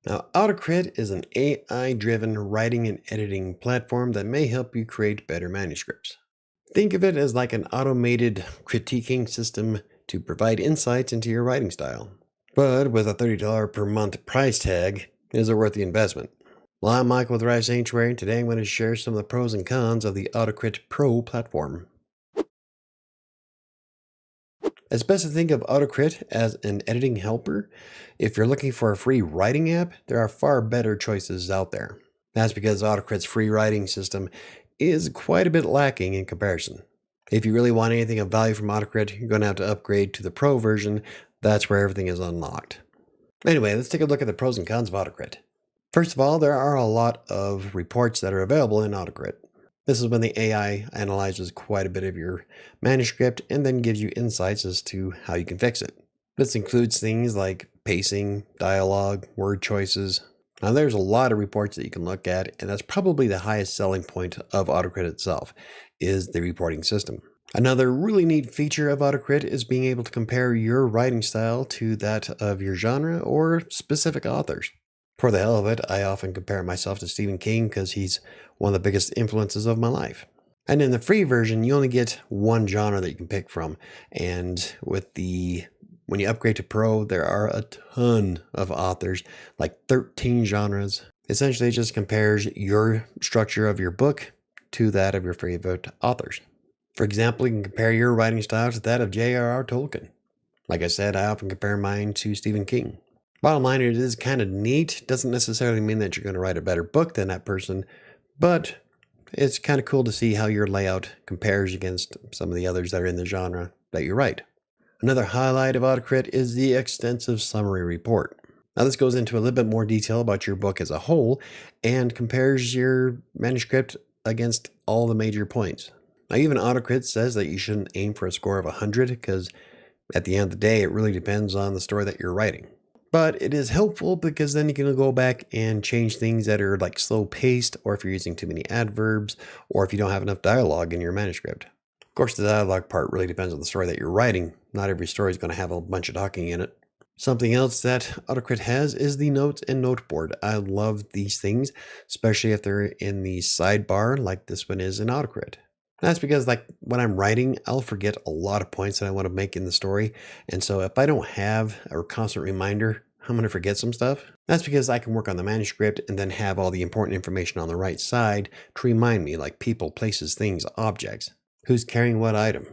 Now, AutoCrit is an AI-driven writing and editing platform that may help you create better manuscripts. Think of it as like an automated critiquing system to provide insights into your writing style. But with a $30 per month price tag, is it worth the investment? Well, I'm Michael with WriterSanctuary, and today I'm going to share some of the pros and cons of the AutoCrit Pro platform. It's best to think of AutoCrit as an editing helper. If you're looking for a free writing app, there are far better choices out there. That's because AutoCrit's free writing system is quite a bit lacking in comparison. If you really want anything of value from AutoCrit, you're going to have to upgrade to the Pro version. That's where everything is unlocked. Anyway, let's take a look at the pros and cons of AutoCrit. First of all, there are a lot of reports that are available in AutoCrit. This is when the AI analyzes quite a bit of your manuscript and then gives you insights as to how you can fix it. This includes things like pacing, dialogue, word choices. Now there's a lot of reports that you can look at, and that's probably the highest selling point of AutoCrit itself, is the reporting system. Another really neat feature of AutoCrit is being able to compare your writing style to that of your genre or specific authors. For the hell of it, I often compare myself to Stephen King because he's one of the biggest influences of my life. And in the free version, you only get one genre that you can pick from. And when you upgrade to Pro, there are a ton of authors, like 13 genres. Essentially, it just compares your structure of your book to that of your favorite authors. For example, you can compare your writing style to that of J.R.R. Tolkien. Like I said, I often compare mine to Stephen King. Bottom line, it is kind of neat. Doesn't necessarily mean that you're going to write a better book than that person, but it's kind of cool to see how your layout compares against some of the others that are in the genre that you write. Another highlight of AutoCrit is the extensive summary report. Now this goes into a little bit more detail about your book as a whole and compares your manuscript against all the major points. Now even AutoCrit says that you shouldn't aim for a score of 100 because at the end of the day, it really depends on the story that you're writing. But it is helpful because then you can go back and change things that are like slow paced, or if you're using too many adverbs, or if you don't have enough dialogue in your manuscript. Of course, the dialogue part really depends on the story that you're writing. Not every story is going to have a bunch of talking in it. Something else that AutoCrit has is the notes and noteboard. I love these things, especially if they're in the sidebar like this one is in AutoCrit. That's because like when I'm writing, I'll forget a lot of points that I want to make in the story. And so if I don't have a constant reminder, I'm going to forget some stuff. That's because I can work on the manuscript and then have all the important information on the right side to remind me, like people, places, things, objects, who's carrying what item.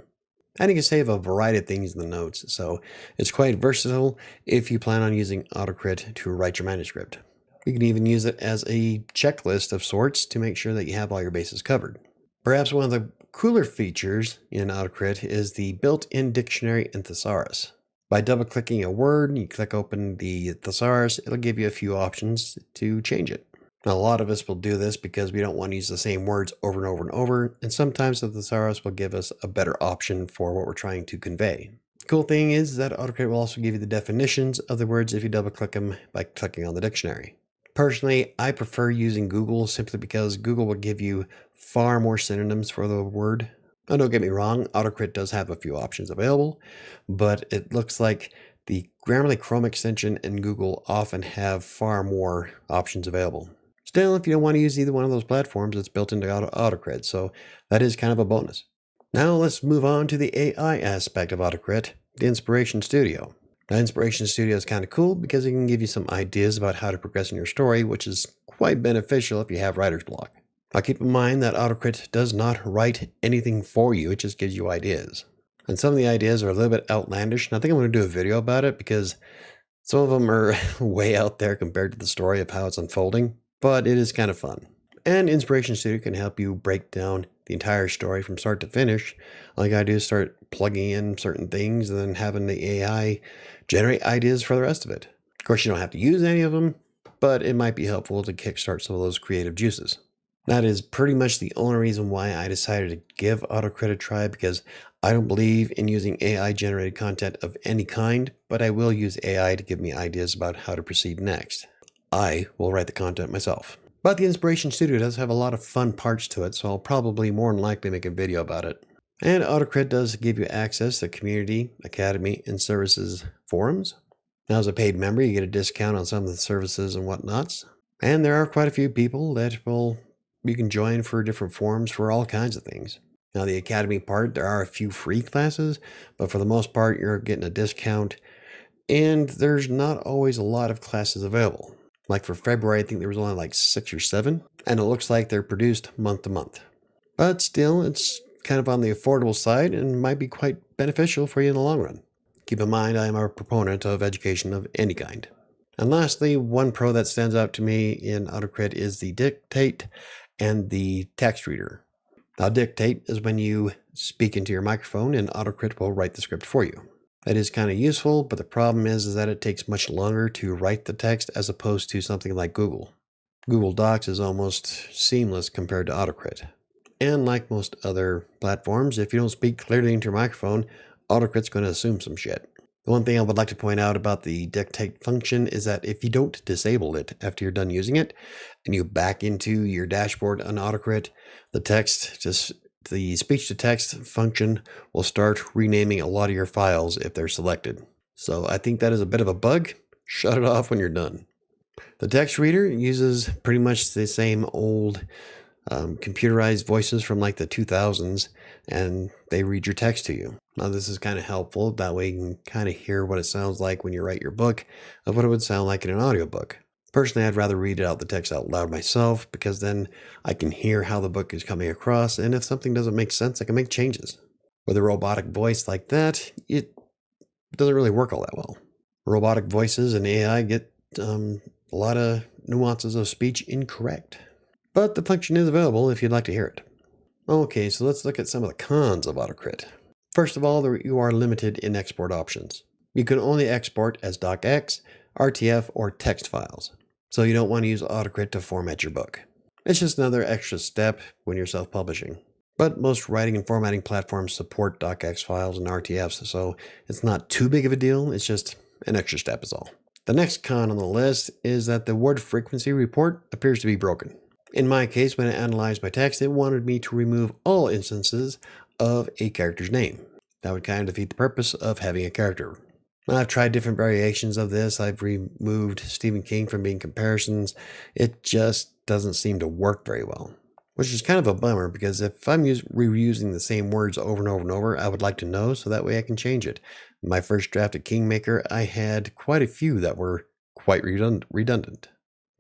And you can save a variety of things in the notes, so it's quite versatile if you plan on using AutoCrit to write your manuscript. You can even use it as a checklist of sorts to make sure that you have all your bases covered. Perhaps one of the cooler features in AutoCrit is the built-in dictionary and thesaurus. By double-clicking a word, you click open the thesaurus, it'll give you a few options to change it. Now, a lot of us will do this because we don't want to use the same words over and over and over, and sometimes the thesaurus will give us a better option for what we're trying to convey. The cool thing is that AutoCrit will also give you the definitions of the words if you double-click them by clicking on the dictionary. Personally, I prefer using Google simply because Google will give you far more synonyms for the word. Now, don't get me wrong, AutoCrit does have a few options available, but it looks like the Grammarly Chrome extension and Google often have far more options available. Still, if you don't want to use either one of those platforms, it's built into AutoCrit, so that is kind of a bonus. Now let's move on to the AI aspect of AutoCrit, the Inspiration Studio. Now, Inspiration Studio is kind of cool because it can give you some ideas about how to progress in your story, which is quite beneficial if you have writer's block. Now, keep in mind that AutoCrit does not write anything for you, it just gives you ideas. And some of the ideas are a little bit outlandish, and I think I'm going to do a video about it because some of them are way out there compared to the story of how it's unfolding, but it is kind of fun. And Inspiration Studio can help you break down the entire story from start to finish. All you gotta do is start plugging in certain things and then having the AI generate ideas for the rest of it. Of course, you don't have to use any of them, but it might be helpful to kickstart some of those creative juices. That is pretty much the only reason why I decided to give AutoCrit a try, because I don't believe in using AI generated content of any kind, but I will use AI to give me ideas about how to proceed next. I will write the content myself. But the Inspiration Studio does have a lot of fun parts to it, so I'll probably more than likely make a video about it. And AutoCrit does give you access to community, academy, and services forums. Now, as a paid member, you get a discount on some of the services and whatnots. And there are quite a few people that you can join for different forms for all kinds of things. Now, the Academy part, there are a few free classes, but for the most part, you're getting a discount. And there's not always a lot of classes available. Like for February, I think there was only like 6 or 7, and it looks like they're produced month to month. But still, it's kind of on the affordable side and might be quite beneficial for you in the long run. Keep in mind, I am a proponent of education of any kind. And lastly, one pro that stands out to me in AutoCrit is the Dictate and the text reader. Now, Dictate is when you speak into your microphone and AutoCrit will write the script for you. That is kind of useful, but the problem is that it takes much longer to write the text as opposed to something like Google. Google Docs is almost seamless compared to AutoCrit. And like most other platforms, if you don't speak clearly into your microphone, AutoCrit's going to assume some shit. The one thing I would like to point out about the dictate function is that if you don't disable it after you're done using it, and you back into your dashboard on AutoCrit, the speech-to-text function will start renaming a lot of your files if they're selected. So I think that is a bit of a bug. Shut it off when you're done. The text reader uses pretty much the same old computerized voices from like the 2000s, and they read your text to you. Now, this is kind of helpful. That way you can kind of hear what it sounds like when you write your book of what it would sound like in an audiobook. Personally, I'd rather read the text out loud myself because then I can hear how the book is coming across, and if something doesn't make sense, I can make changes. With a robotic voice like that, it doesn't really work all that well. Robotic voices and AI get a lot of nuances of speech incorrect. But the function is available if you'd like to hear it. Okay, so let's look at some of the cons of AutoCrit. First of all, you are limited in export options. You can only export as docx, RTF, or text files. So you don't want to use AutoCrit to format your book. It's just another extra step when you're self-publishing. But most writing and formatting platforms support docx files and RTFs, so it's not too big of a deal. It's just an extra step is all. The next con on the list is that the word frequency report appears to be broken. In my case, when it analyzed my text, it wanted me to remove all instances of a character's name. That would kind of defeat the purpose of having a character. I've tried different variations of this. I've removed Stephen King from being comparisons. It just doesn't seem to work very well, which is kind of a bummer because if I'm reusing the same words over and over and over, I would like to know so that way I can change it. In my first draft of Kingmaker, I had quite a few that were quite redundant.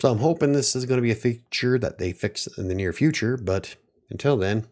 So I'm hoping this is going to be a feature that they fix in the near future, but until then,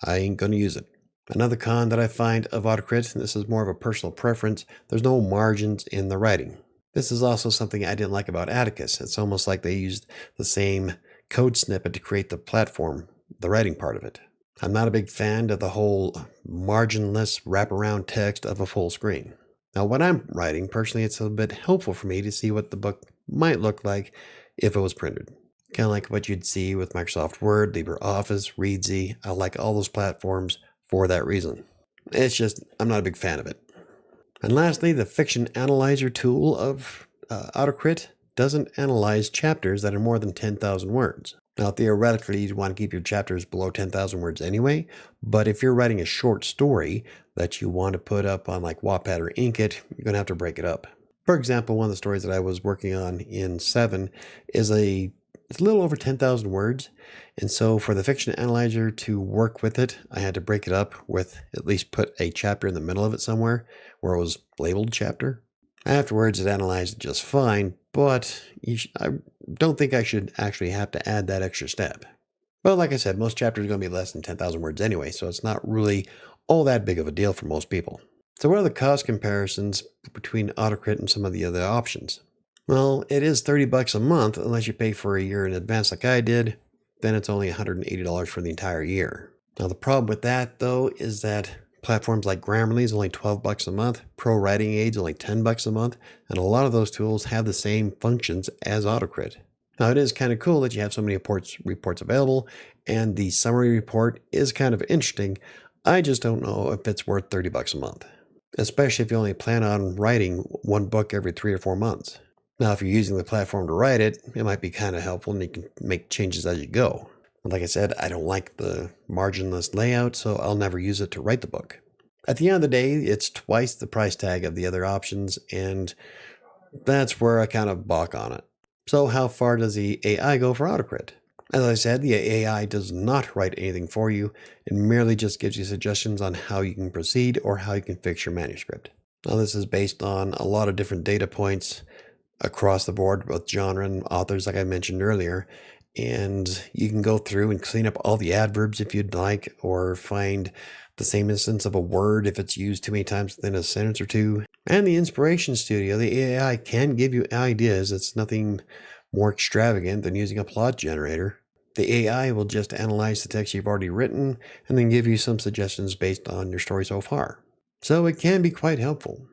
I ain't going to use it. Another con that I find of AutoCrit, and this is more of a personal preference, there's no margins in the writing. This is also something I didn't like about Atticus. It's almost like they used the same code snippet to create the platform, the writing part of it. I'm not a big fan of the whole marginless wraparound text of a full screen. Now, when I'm writing, personally, it's a bit helpful for me to see what the book might look like if it was printed. Kind of like what you'd see with Microsoft Word, LibreOffice, Readsy. I like all those platforms for that reason. It's just, I'm not a big fan of it. And lastly, the fiction analyzer tool of AutoCrit doesn't analyze chapters that are more than 10,000 words. Now, theoretically, you'd want to keep your chapters below 10,000 words anyway, but if you're writing a short story that you want to put up on like Wattpad or Inkitt, you're going to have to break it up. For example, one of the stories that I was working on in 7 is it's a little over 10,000 words. And so for the fiction analyzer to work with it, I had to break it up with at least put a chapter in the middle of it somewhere where it was labeled chapter. Afterwards, it analyzed it just fine, but I don't think I should actually have to add that extra step. But like I said, most chapters are going to be less than 10,000 words anyway, so it's not really all that big of a deal for most people. So what are the cost comparisons between AutoCrit and some of the other options? Well, it is $30 a month unless you pay for a year in advance like I did. Then it's only $180 for the entire year. Now the problem with that though is that platforms like Grammarly is only $12 a month, Pro Writing Aid's only $10 a month, and a lot of those tools have the same functions as AutoCrit. Now it is kind of cool that you have so many reports available, and the summary report is kind of interesting. I just don't know if it's worth $30 a month, especially if you only plan on writing one book every 3 or 4 months. Now, if you're using the platform to write it, it might be kind of helpful and you can make changes as you go. But like I said, I don't like the marginless layout, so I'll never use it to write the book. At the end of the day, it's twice the price tag of the other options, and That's where I kind of balk on it. So how far does the AI go for AutoCrit? As I said, the AI does not write anything for you. It merely just gives you suggestions on how you can proceed or how you can fix your manuscript. Now, this is based on a lot of different data points across the board, both genre and authors, like I mentioned earlier. And you can go through and clean up all the adverbs if you'd like, or find the same instance of a word if it's used too many times within a sentence or two. And the Inspiration Studio, the AI can give you ideas. It's nothing more extravagant than using a plot generator. The AI will just analyze the text you've already written and then give you some suggestions based on your story so far. So it can be quite helpful.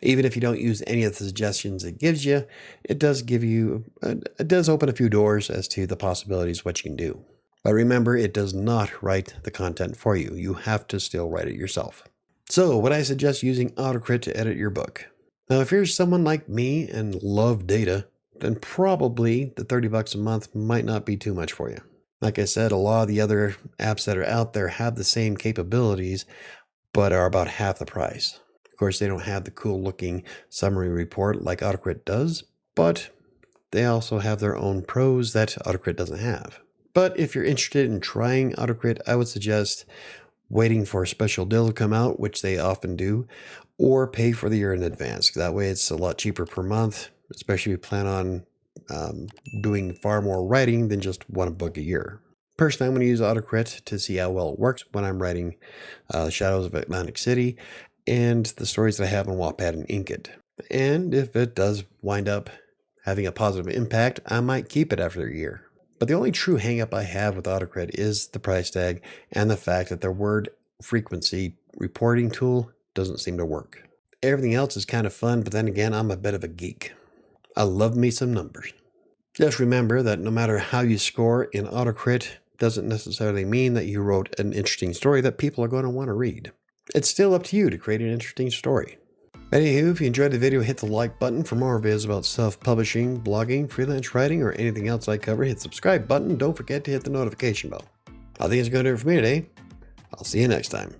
Even if you don't use any of the suggestions it gives you, it does open a few doors as to the possibilities what you can do. But remember, it does not write the content for you. You have to still write it yourself. So would I suggest using AutoCrit to edit your book? Now, if you're someone like me and love data, then probably the $30 a month might not be too much for you. Like I said, a lot of the other apps that are out there have the same capabilities, but are about half the price. Of course, they don't have the cool looking summary report like AutoCrit does, but they also have their own pros that AutoCrit doesn't have. But if you're interested in trying AutoCrit, I would suggest waiting for a special deal to come out, which they often do, or pay for the year in advance. That way it's a lot cheaper per month, especially if you plan on doing far more writing than just one book a year. Personally, I'm going to use AutoCrit to see how well it works when I'm writing Shadows of Atlantic City and the stories that I have on Wattpad and Inkit. And if it does wind up having a positive impact, I might keep it after a year. But the only true hang-up I have with AutoCrit is the price tag and the fact that their word frequency reporting tool doesn't seem to work. Everything else is kind of fun, but then again, I'm a bit of a geek. I love me some numbers. Just remember that no matter how you score in AutoCrit doesn't necessarily mean that you wrote an interesting story that people are going to want to read. It's still up to you to create an interesting story. Anywho, if you enjoyed the video, hit the like button. For more videos about self-publishing, blogging, freelance writing, or anything else I cover, hit the subscribe button. Don't forget to hit the notification bell. I think it's going to do it for me today. I'll see you next time.